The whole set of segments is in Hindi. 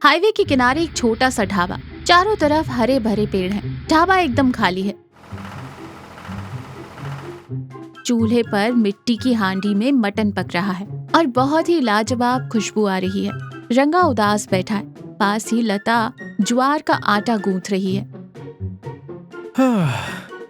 हाईवे के किनारे एक छोटा सा ढाबा, चारों तरफ हरे भरे पेड़ हैं। ढाबा एकदम खाली है। चूल्हे पर मिट्टी की हांडी में मटन पक रहा है और बहुत ही लाजवाब खुशबू आ रही है। रंगा उदास बैठा है। पास ही लता ज्वार का आटा गूंथ रही है।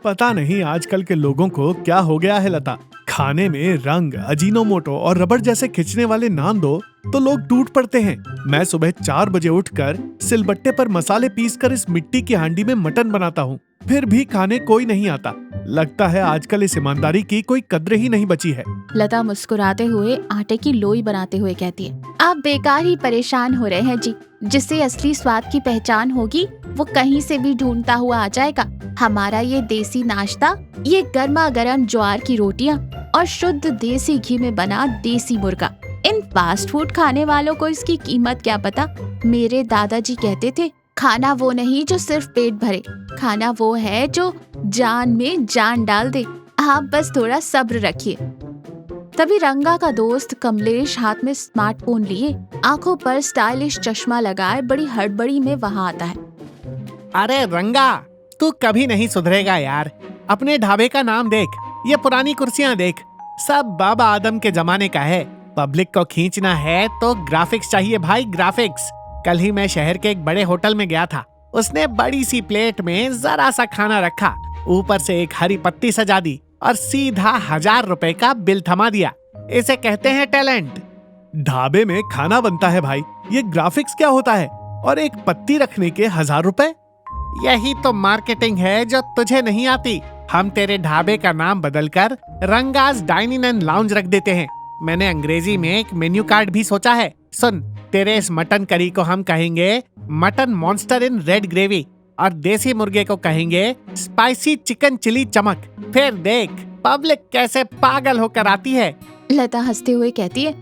पता नहीं आजकल के लोगों को क्या हो गया है लता। खाने में रंग, अजीनोमोटो और रबड़ जैसे खिंचने वाले नाम दो तो लोग टूट पड़ते हैं। मैं सुबह 4 बजे उठकर सिलबट्टे पर मसाले पीसकर इस मिट्टी की हांडी में मटन बनाता हूँ, फिर भी खाने कोई नहीं आता। लगता है आजकल इस ईमानदारी की कोई कद्र ही नहीं बची है। लता मुस्कुराते हुए आटे की लोई बनाते हुए कहती है, आप बेकार ही परेशान हो रहे हैं जी। जिससे असली स्वाद की पहचान होगी वो कहीं से भी ढूंढता हुआ आ जाएगा। हमारा ये देसी नाश्ता, ये गर्मा गर्म ज्वार की रोटियां और शुद्ध देसी घी में बना देसी मुर्गा। इन फास्ट फूड खाने वालों को इसकी कीमत क्या पता। मेरे दादाजी कहते थे, खाना वो नहीं जो सिर्फ पेट भरे, खाना वो है जो जान में जान डाल दे। आप बस थोड़ा सब्र रखिए। तभी रंगा का दोस्त कमलेश हाथ में स्मार्टफोन लिए, आंखों पर स्टाइलिश चश्मा लगाए बड़ी हड़बड़ी में वहां आता है। अरे रंगा, तू कभी नहीं सुधरेगा यार। अपने ढाबे का नाम देख, ये पुरानी कुर्सियां देख, सब बाबा आदम के जमाने का है। पब्लिक को खींचना है तो ग्राफिक्स चाहिए भाई, ग्राफिक्स। कल ही मैं शहर के एक बड़े होटल में गया था। उसने बड़ी सी प्लेट में जरा सा खाना रखा, ऊपर से एक हरी पत्ती सजा दी और सीधा 1000 रुपए का बिल थमा दिया। इसे कहते हैं टैलेंट। ढाबे में खाना बनता है भाई, ये ग्राफिक्स क्या होता है? और एक पत्ती रखने के 1000 रुपए? यही तो मार्केटिंग है जो तुझे नहीं आती। हम तेरे ढाबे का नाम बदलकर रंगास डाइनिंग एंड लाउंज रख देते हैं। मैंने अंग्रेजी में एक मेन्यू कार्ड भी सोचा है। सुन, तेरे इस मटन करी को हम कहेंगे mutton monster in red gravy और देसी मुर्गे को कहेंगे स्पाइसी चिकन चिली चमक। फिर देख पब्लिक कैसे पागल होकर आती है। लता हंसते हुए कहती है,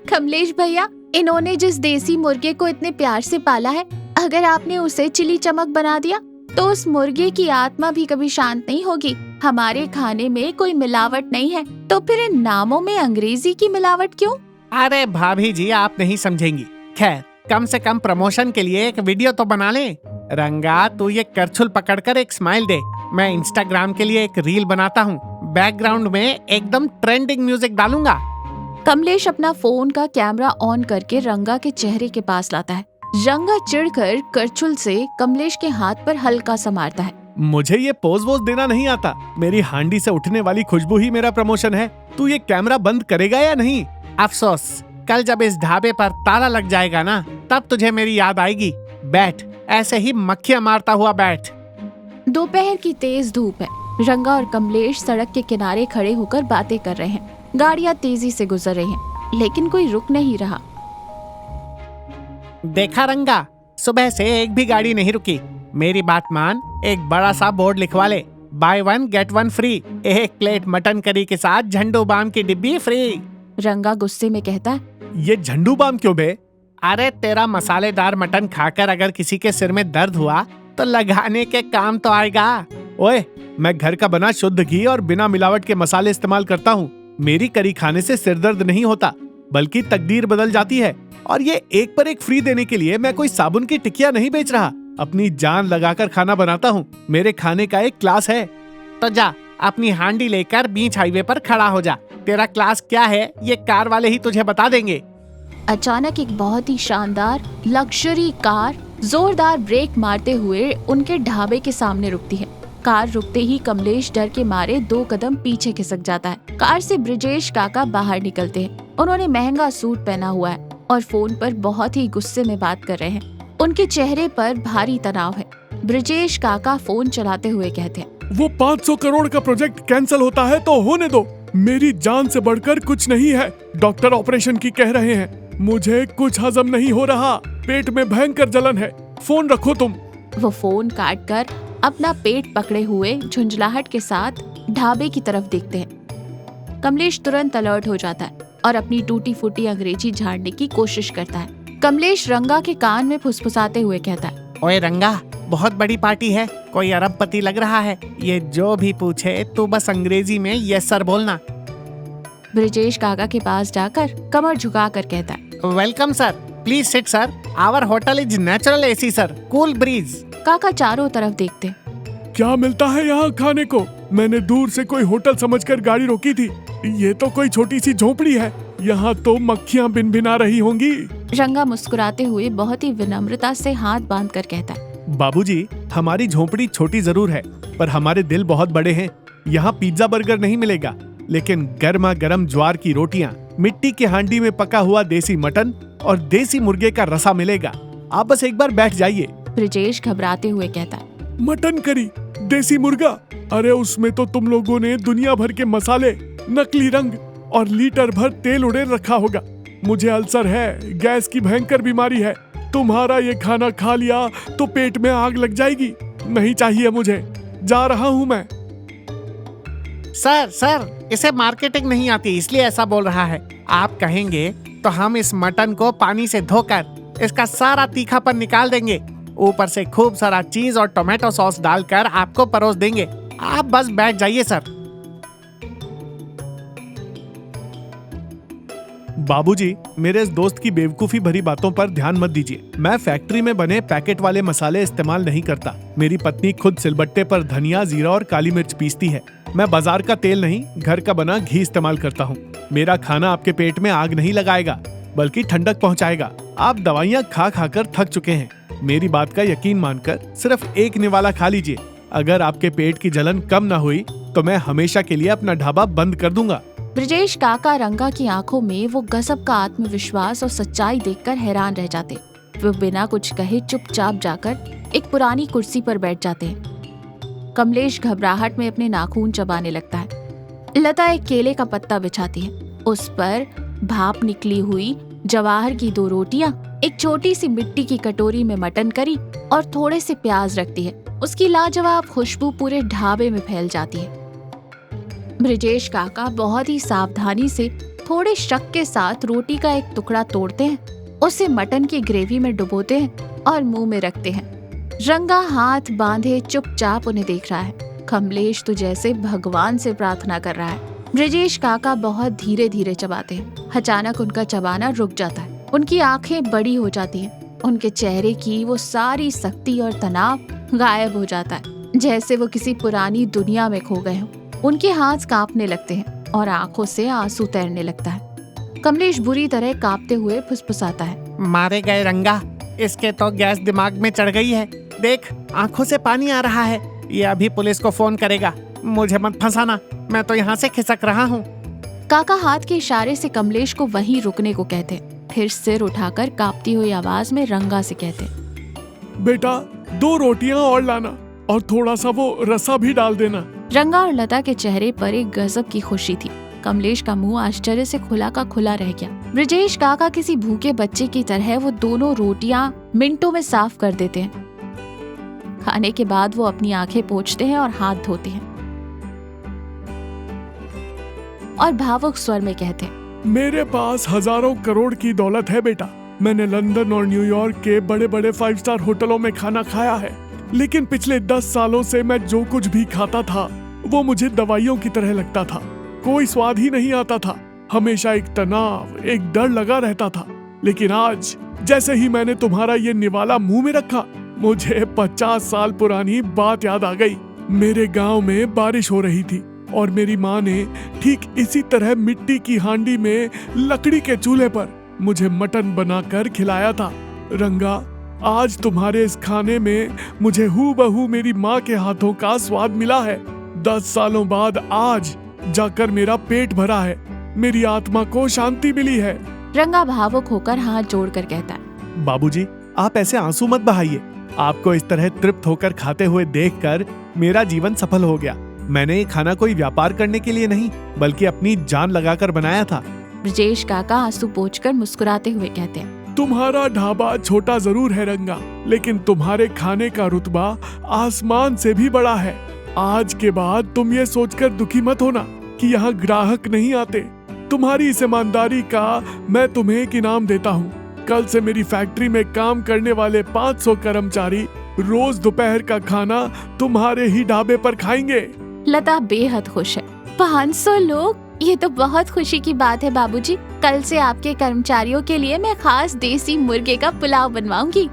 कमलेश भैया, इन्होंने जिस देसी मुर्गे को इतने प्यार से पाला है, अगर आपने उसे चिली चमक बना दिया तो उस मुर्गे की आत्मा भी कभी शांत नहीं होगी। हमारे खाने में कोई मिलावट नहीं है, तो फिर इन नामों में अंग्रेजी की मिलावट क्यों? अरे भाभी जी, आप नहीं समझेंगी। खैर, कम से कम प्रमोशन के लिए एक वीडियो तो बना ले। रंगा, तू ये करछुल पकड़कर एक स्माइल दे। मैं इंस्टाग्राम के लिए एक रील बनाता हूँ। बैकग्राउंड में एकदम ट्रेंडिंग म्यूजिक डालूंगा। कमलेश अपना फोन का कैमरा ऑन करके रंगा के चेहरे के पास लाता है। रंगा चिढ़कर करछुल से कमलेश के हाथ पर हल्का सा मारता है। मुझे ये पोज वोज देना नहीं आता। मेरी हांडी से उठने वाली खुशबू ही मेरा प्रमोशन है। तू ये कैमरा बंद करेगा या नहीं? अफसोस, कल जब इस ढाबे पर ताला लग जाएगा ना, तब तुझे मेरी याद आएगी। बैठ, ऐसे ही मक्खियां मारता हुआ बैठ। दोपहर की तेज धूप है। रंगा और कमलेश सड़क के किनारे खड़े होकर बातें कर रहे हैं। गाड़ियां तेजी से गुजर रही हैं, लेकिन कोई रुक नहीं रहा। देखा रंगा, सुबह से एक भी गाड़ी नहीं रुकी। मेरी बात मान, एक बड़ा सा बोर्ड लिखवा ले, बाय 1 गेट 1 फ्री। एक प्लेट मटन करी के साथ झंडू बाम की डिब्बी फ्री। रंगा गुस्से में कहता है, ये झंडू बाम क्यों बे? अरे तेरा मसालेदार मटन खाकर अगर किसी के सिर में दर्द हुआ तो लगाने के काम तो आएगा। ओए, मैं घर का बना शुद्ध घी और बिना मिलावट के मसाले इस्तेमाल करता हूँ। मेरी करी खाने से सिर दर्द नहीं होता, बल्कि तकदीर बदल जाती है। और ये एक पर एक फ्री देने के लिए मैं कोई साबुन की टिकिया नहीं बेच रहा। अपनी जान लगाकर खाना बनाता हूँ। मेरे खाने का एक क्लास है। तो जा, अपनी हांडी लेकर बीच हाईवे पर खड़ा हो जा। तेरा क्लास क्या है ये कार वाले ही तुझे बता देंगे। अचानक एक बहुत ही शानदार लग्जरी कार जोरदार ब्रेक मारते हुए उनके ढाबे के सामने रुकती है। कार रुकते ही कमलेश डर के मारे 2 कदम पीछे खिसक जाता है। कार से ब्रिजेश काका बाहर निकलते हैं। उन्होंने महंगा सूट पहना हुआ है और फोन पर बहुत ही गुस्से में बात कर रहे हैं। उनके चेहरे पर भारी तनाव है। ब्रिजेश काका फोन चलाते हुए कहते हैं, वो 500 करोड़ का प्रोजेक्ट कैंसिल होता है तो होने दो। मेरी जान से बढ़कर कुछ नहीं है। डॉक्टर ऑपरेशन की कह रहे हैं। मुझे कुछ हजम नहीं हो रहा, पेट में भयंकर जलन है। फोन रखो तुम। वो फोन काट कर अपना पेट पकड़े हुए झुंझलाहट के साथ ढाबे की तरफ देखते हैं। कमलेश तुरंत अलर्ट हो जाता है और अपनी टूटी फूटी अंग्रेजी झाड़ने की कोशिश करता है। कमलेश रंगा के कान में फुसफुसाते हुए कहता है, ओए रंगा, बहुत बड़ी पार्टी है, कोई अरबपति लग रहा है। ये जो भी पूछे तू बस अंग्रेजी में यस सर बोलना। ब्रिजेश काका के पास जाकर कमर झुकाकर कहता है, welcome sir, please sit sir, our hotel is natural AC sir, cool breeze. काका चारों तरफ देखते। क्या मिलता है यहाँ खाने को? मैंने दूर से कोई होटल समझकर गाड़ी रोकी थी, ये तो कोई छोटी सी झोपड़ी है, यहाँ तो मक्खियाँ भिनभिना रही होंगी। रंगा मुस्कुराते हुए बहुत ही विनम्रता से हाथ बांधकर कहता है, बाबूजी, हमारी झोपड़ी छोटी जरूर है, पर हमारे दिल बहुत बड़े हैं। यहाँ पिज्जा बर्गर नहीं मिलेगा, लेकिन गर्मा गर्म ज्वार की रोटियाँ, मिट्टी की हांडी में पका हुआ देसी मटन और देसी मुर्गे का रसा मिलेगा। आप बस एक बार बैठ जाइए। ब्रिजेश घबराते हुए कहता है, मटन करी, देसी मुर्गा, अरे उसमें तो तुम लोगों ने दुनिया भर के मसाले, नकली रंग और लीटर भर तेल उड़े रखा होगा। मुझे अल्सर है, गैस की भयंकर बीमारी है। तुम्हारा ये खाना खा लिया तो पेट में आग लग जाएगी। नहीं चाहिए मुझे, जा रहा हूँ मैं। सर, इसे मार्केटिंग नहीं आती इसलिए ऐसा बोल रहा है। आप कहेंगे तो हम इस मटन को पानी से धोकर इसका सारा तीखापन निकाल देंगे, ऊपर से खूब सारा चीज और टोमेटो सॉस डालकर आपको परोस देंगे। आप बस बैठ जाइए सर। बाबूजी, मेरे इस दोस्त की बेवकूफी भरी बातों पर ध्यान मत दीजिए। मैं फैक्ट्री में बने पैकेट वाले मसाले इस्तेमाल नहीं करता। मेरी पत्नी खुद सिलबट्टे पर धनिया, जीरा और काली मिर्च पीसती है। मैं बाजार का तेल नहीं, घर का बना घी इस्तेमाल करता हूँ। मेरा खाना आपके पेट में आग नहीं लगाएगा, बल्कि ठंडक पहुँचाएगा। आप दवाइयाँ खा खाकर थक चुके हैं। मेरी बात का यकीन मानकर सिर्फ एक निवाला खा लीजिए। अगर आपके पेट की जलन कम न हुई तो मैं हमेशा के लिए अपना ढाबा बंद कर दूंगा। ब्रिजेश काका रंगा की आंखों में वो गजब का आत्मविश्वास और सच्चाई देखकर हैरान रह जाते। वो बिना कुछ कहे चुपचाप जाकर एक पुरानी कुर्सी पर बैठ जाते हैं। कमलेश घबराहट में अपने नाखून चबाने लगता है। लता एक केले का पत्ता बिछाती है, उस पर भाप निकली हुई जवाहर की 2 रोटियां, एक छोटी सी मिट्टी की कटोरी में मटन करी और थोड़े से प्याज रखती है। उसकी लाजवाब खुशबू पूरे ढाबे में फैल जाती है। ब्रिजेश काका बहुत ही सावधानी से थोड़े शक के साथ रोटी का एक टुकड़ा तोड़ते हैं, उसे मटन की ग्रेवी में डुबोते हैं और मुंह में रखते हैं। रंगा हाथ बांधे चुपचाप उन्हें देख रहा है। कमलेश तो जैसे भगवान से प्रार्थना कर रहा है। ब्रिजेश काका बहुत धीरे धीरे चबाते हैं। अचानक उनका चबाना रुक जाता है। उनकी आंखें बड़ी हो जाती हैं। उनके चेहरे की वो सारी सख्ती और तनाव गायब हो जाता है, जैसे वो किसी पुरानी दुनिया में खो गए हों। उनके हाथ कांपने लगते हैं और आंखों से आंसू तैरने लगता है। कमलेश बुरी तरह कांपते हुए फुसफुसाता है, मारे गए रंगा, इसके तो गैस दिमाग में चढ़ गई है। देख, आंखों से पानी आ रहा है। ये अभी पुलिस को फोन करेगा। मुझे मत फंसाना, मैं तो यहाँ से खिसक रहा हूँ। काका हाथ के इशारे से कमलेश को वहीं रुकने को कहते, फिर सिर उठाकर कांपती हुई आवाज में रंगा से कहते, बेटा 2 रोटियां और लाना और थोड़ा सा वो रसा भी डाल देना। रंगा और लता के चेहरे पर एक गजब की खुशी थी। कमलेश का मुंह आश्चर्य से खुला का खुला रह गया। ब्रिजेश काका किसी भूखे बच्चे की तरह वो दोनों रोटियां मिनटों में साफ कर देते हैं। खाने के बाद वो अपनी आंखें पोंछते हैं और हाथ धोते हैं और भावुक स्वर में कहते हैं, मेरे पास हजारों करोड़ की दौलत है बेटा। मैंने लंदन और न्यूयॉर्क के बड़े बड़े 5 स्टार होटलों में खाना खाया है, लेकिन पिछले 10 सालों से मैं जो कुछ भी खाता था वो मुझे दवाइयों की तरह लगता था। कोई स्वाद ही नहीं आता था। हमेशा एक तनाव, एक डर लगा रहता था। लेकिन आज जैसे ही मैंने तुम्हारा ये निवाला मुंह में रखा, मुझे 50 साल पुरानी बात याद आ गई। मेरे गांव में बारिश हो रही थी और मेरी माँ ने ठीक इसी तरह मिट्टी की हांडी में लकड़ी के चूल्हे पर मुझे मटन बनाकर खिलाया था। रंगा, आज तुम्हारे इस खाने में मुझे हूबहू मेरी माँ के हाथों का स्वाद मिला है। 10 सालों बाद आज जाकर मेरा पेट भरा है। मेरी आत्मा को शांति मिली है। रंगा भावुक होकर हाथ जोड़कर कहता है, बाबूजी, आप ऐसे आंसू मत बहाइए। आपको इस तरह तृप्त होकर खाते हुए देखकर मेरा जीवन सफल हो गया। मैंने ये खाना कोई व्यापार करने के लिए नहीं, बल्कि अपनी जान लगाकर बनाया था। ब्रिजेश काका आंसू पोंछकर मुस्कुराते हुए कहते हैं, तुम्हारा ढाबा छोटा जरूर है रंगा, लेकिन तुम्हारे खाने का रुतबा आसमान से भी बड़ा है। आज के बाद तुम ये सोचकर दुखी मत होना कि यहाँ ग्राहक नहीं आते। तुम्हारी इस ईमानदारी का मैं तुम्हें एक इनाम देता हूँ। कल से मेरी फैक्ट्री में काम करने वाले 500 कर्मचारी रोज दोपहर का खाना तुम्हारे ही ढाबे पर खाएंगे। लता बेहद खुश है। 500 लोग? ये तो बहुत खुशी की बात है बाबूजी। कल से आपके कर्मचारियों के लिए मैं खास देसी मुर्गे का पुलाव बनवाऊंगी।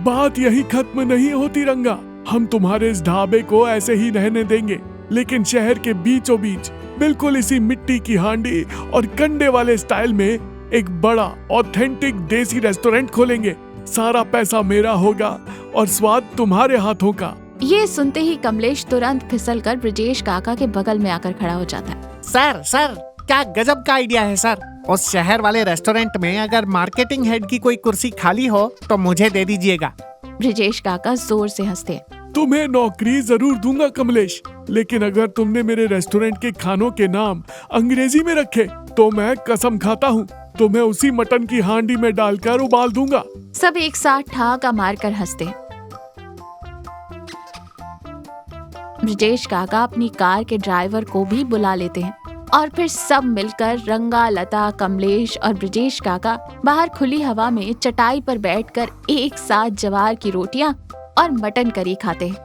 बात यही खत्म नहीं होती रंगा। हम तुम्हारे इस ढाबे को ऐसे ही रहने देंगे, लेकिन शहर के बीचों बीच बिल्कुल इसी मिट्टी की हांडी और कंडे वाले स्टाइल में एक बड़ा ऑथेंटिक देसी रेस्टोरेंट खोलेंगे। सारा पैसा मेरा होगा और स्वाद तुम्हारे हाथों का। ये सुनते ही कमलेश तुरंत फिसलकर ब्रजेश काका के बगल में आकर खड़ा हो जाता है। सर क्या गजब का आइडिया है सर। उस शहर वाले रेस्टोरेंट में अगर मार्केटिंग हेड की कोई कुर्सी खाली हो तो मुझे दे दीजिएगा। ब्रजेश काका जोर से हंसते हैं। तुम्हें नौकरी जरूर दूंगा कमलेश, लेकिन अगर तुमने मेरे रेस्टोरेंट के खानों के नाम अंग्रेजी में रखे तो मैं कसम खाता हूँ तुम्हें उसी मटन की हांडी में डालकर उबाल दूंगा। सब एक साथ ठहाका मारकर हंसते हैं। ब्रजेश काका अपनी कार के ड्राइवर को भी बुला लेते हैं और फिर सब मिलकर रंगा, लता, कमलेश और ब्रजेश काका बाहर खुली हवा में चटाई पर बैठकर एक साथ जवार की रोटियां और मटन करी खाते हैं।